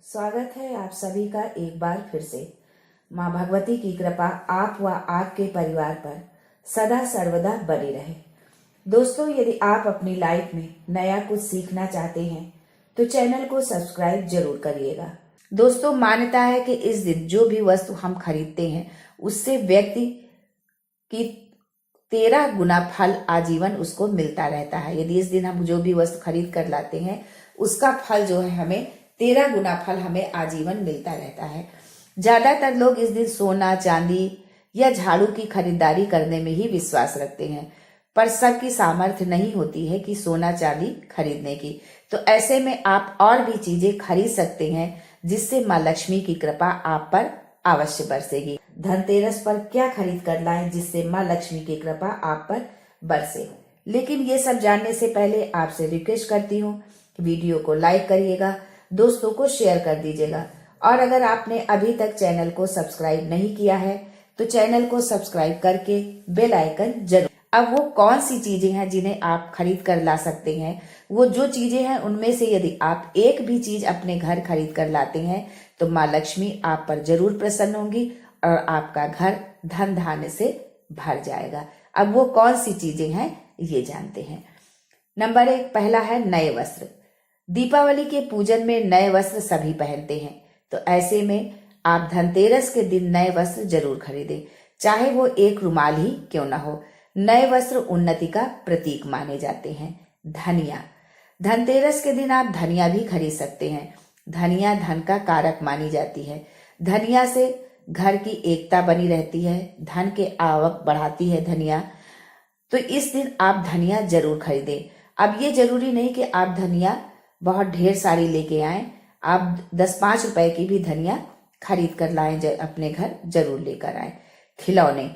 स्वागत है आप सभी का एक बार फिर से। माँ भगवती की कृपा आप व आपके परिवार पर सदा सर्वदा बनी रहे। दोस्तों, यदि आप अपनी लाइफ में नया कुछ सीखना चाहते हैं तो चैनल को सब्सक्राइब जरूर करिएगा। दोस्तों, मान्यता है कि इस दिन जो भी वस्तु हम खरीदते हैं उससे व्यक्ति की 13 गुना फल आजीवन उसको मिलता रहता है। यदि इस दिन हम जो भी वस्तु खरीद कर लाते हैं उसका फल जो है हमें 13 गुना फल हमें आजीवन मिलता रहता है। ज्यादातर लोग इस दिन सोना चांदी या झाड़ू की खरीदारी करने में ही विश्वास रखते हैं, पर सबकी सामर्थ्य नहीं होती है कि सोना चांदी खरीदने की। तो ऐसे में आप और भी चीजें खरीद सकते हैं जिससे माँ लक्ष्मी की कृपा आप पर अवश्य बरसेगी। धनतेरस पर क्या खरीद कर लाएं जिससे माँ लक्ष्मी की कृपा आप पर बरसे। लेकिन ये सब जानने से पहले आपसे रिक्वेस्ट करती हूँ, वीडियो को लाइक करिएगा, दोस्तों को शेयर कर दीजिएगा, और अगर आपने अभी तक चैनल को सब्सक्राइब नहीं किया है तो चैनल को सब्सक्राइब करके बेल आइकन जरूर। अब वो कौन सी चीजें हैं जिन्हें आप खरीद कर ला सकते हैं? वो जो चीजें हैं उनमें से यदि आप एक भी चीज अपने घर खरीद कर लाते हैं तो माँ लक्ष्मी आप पर जरूर प्रसन्न होंगी और आपका घर धन धान्य से भर जाएगा। अब वो कौन सी चीजें हैं ये जानते हैं। नंबर 1, पहला है नए वस्त्र। दीपावली के पूजन में नए वस्त्र सभी पहनते हैं, तो ऐसे में आप धनतेरस के दिन नए वस्त्र जरूर खरीदें, चाहे वो एक रुमाल ही क्यों ना हो। नए वस्त्र उन्नति का प्रतीक माने जाते हैं। धनिया, धनतेरस के दिन आप धनिया भी खरीद सकते हैं। धनिया धन का कारक मानी जाती है। धनिया से घर की एकता बनी रहती है, धन के आवक बढ़ाती है धनिया। तो इस दिन आप धनिया जरूर खरीदें। अब ये जरूरी नहीं कि आप धनिया बहुत ढेर सारी लेके आए, आप 10-5 रुपए की भी धनिया खरीद कर लाएं, अपने घर जरूर लेकर आए। खिलौने,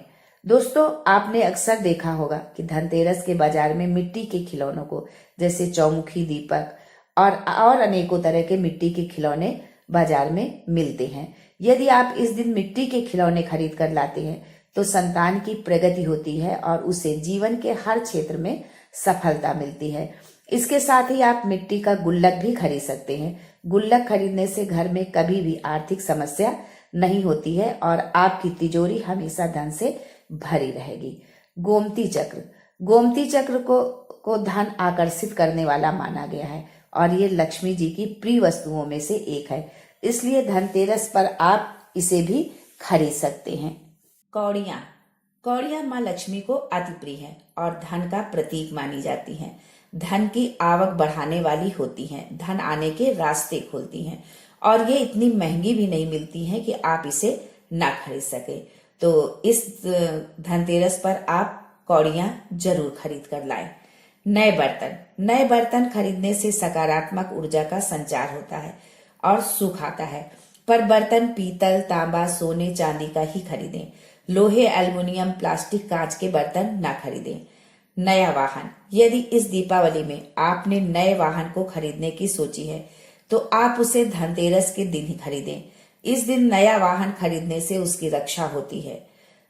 दोस्तों आपने अक्सर देखा होगा कि धनतेरस के बाजार में मिट्टी के खिलौनों को, जैसे चौमुखी दीपक और अनेकों तरह के मिट्टी के खिलौने बाजार में मिलते हैं। यदि आप इस दिन मिट्टी के खिलौने खरीद कर लाते हैं तो संतान की प्रगति होती है और उसे जीवन के हर क्षेत्र में सफलता मिलती है। इसके साथ ही आप मिट्टी का गुल्लक भी खरीद सकते हैं। गुल्लक खरीदने से घर में कभी भी आर्थिक समस्या नहीं होती है और आपकी तिजोरी हमेशा धन से भरी रहेगी। गोमती चक्र, गोमती चक्र को धन आकर्षित करने वाला माना गया है और ये लक्ष्मी जी की प्रिय वस्तुओं में से एक है, इसलिए धनतेरस पर आप इसे भी खरीद सकते हैं। कौड़ियां, कौड़ियां माँ लक्ष्मी को अति प्रिय है और धन का प्रतीक मानी जाती हैं। धन की आवक बढ़ाने वाली होती हैं, धन आने के रास्ते खोलती हैं और ये इतनी महंगी भी नहीं मिलती हैं कि आप इसे ना खरीद सके। तो इस धनतेरस पर आप कौड़ियां जरूर खरीद कर लाएं। नए बर्तन, नए बर्तन खरीदने से सकारात्मक ऊर्जा का संचार होता है और सुख आता है, पर बर्तन पीतल, तांबा, सोने, चांदी का ही खरीदें। लोहे, एल्युमिनियम, प्लास्टिक, कांच के बर्तन ना खरीदें। नया वाहन, यदि इस दीपावली में आपने नए वाहन को खरीदने की सोची है तो आप उसे धनतेरस के दिन ही खरीदें। इस दिन नया वाहन खरीदने से उसकी रक्षा होती है।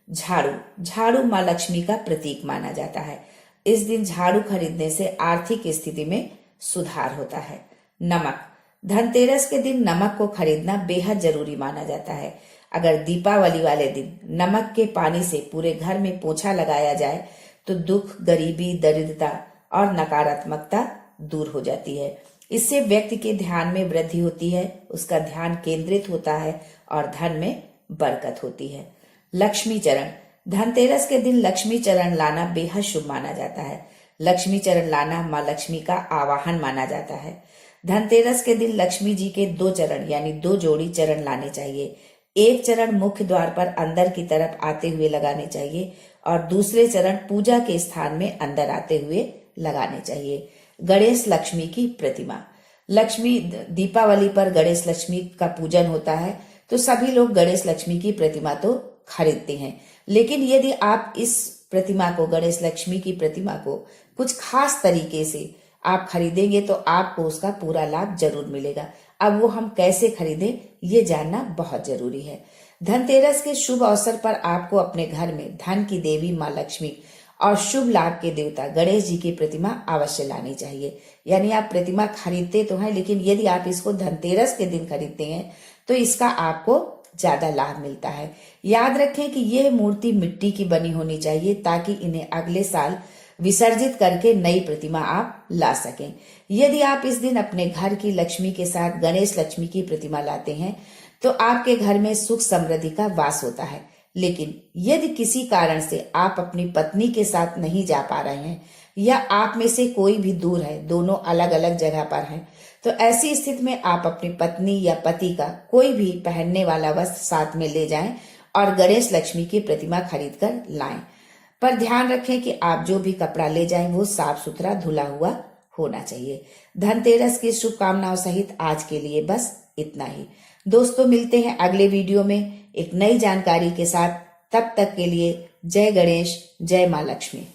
झाड़ू, झाड़ू माँ लक्ष्मी का प्रतीक माना जाता है। इस दिन झाड़ू खरीदने से आर्थिक स्थिति में सुधार होता है। नमक, धनतेरस के दिन नमक को खरीदना बेहद जरूरी माना जाता है। अगर दीपावली वाले दिन नमक के पानी से पूरे घर में पोछा लगाया जाए तो दुख, गरीबी, दरिद्रता और नकारात्मकता दूर हो जाती है। इससे व्यक्ति के ध्यान में वृद्धि होती है, उसका ध्यान केंद्रित होता है और धन में बरकत होती है। लक्ष्मी चरण, धनतेरस के दिन लक्ष्मी चरण लाना बेहद शुभ माना जाता है। लक्ष्मी चरण लाना माँ लक्ष्मी का आवाहन माना जाता है। धनतेरस के दिन लक्ष्मी जी के 2 चरण यानी 2 जोड़ी चरण लाने चाहिए। एक चरण मुख्य द्वार पर अंदर की तरफ आते हुए लगाने चाहिए और दूसरे चरण पूजा के स्थान में अंदर आते हुए लगाने चाहिए। गणेश लक्ष्मी की प्रतिमा, लक्ष्मी दीपावली पर गणेश लक्ष्मी का पूजन होता है तो सभी लोग गणेश लक्ष्मी की प्रतिमा तो खरीदते हैं, लेकिन यदि आप इस प्रतिमा को, गणेश लक्ष्मी की प्रतिमा को कुछ खास तरीके से आप खरीदेंगे तो आपको उसका पूरा लाभ जरूर मिलेगा। अब वो हम कैसे खरीदें ये जानना बहुत जरूरी है। धनतेरस के शुभ अवसर पर आपको अपने घर में धन की देवी माँ लक्ष्मी और शुभ लाभ के देवता गणेश जी की प्रतिमा अवश्य लानी चाहिए। यानी आप प्रतिमा खरीदते तो हैं, लेकिन यदि आप इसको धनतेरस के दिन खरीदते हैं तो इसका आपको ज्यादा लाभ मिलता है। याद रखें कि यह मूर्ति मिट्टी की बनी होनी चाहिए ताकि इन्हें अगले साल विसर्जित करके नई प्रतिमा आप ला सकें। यदि आप इस दिन अपने घर की लक्ष्मी के साथ गणेश लक्ष्मी की प्रतिमा लाते हैं तो आपके घर में सुख समृद्धि का वास होता है। लेकिन यदि किसी कारण से आप अपनी पत्नी के साथ नहीं जा पा रहे हैं या आप में से कोई भी दूर है, दोनों अलग अलग जगह पर हैं, तो ऐसी स्थिति में आप अपनी पत्नी या पति का कोई भी पहनने वाला वस्त्र साथ में ले जाएं और गणेश लक्ष्मी की प्रतिमा खरीद कर लाएं। पर ध्यान रखें कि आप जो भी कपड़ा ले जाएं वो साफ सुथरा धुला हुआ होना चाहिए। धनतेरस की शुभकामनाओं सहित आज के लिए बस इतना ही। दोस्तों, मिलते हैं अगले वीडियो में एक नई जानकारी के साथ। तब तक के लिए जय गणेश, जय मां लक्ष्मी।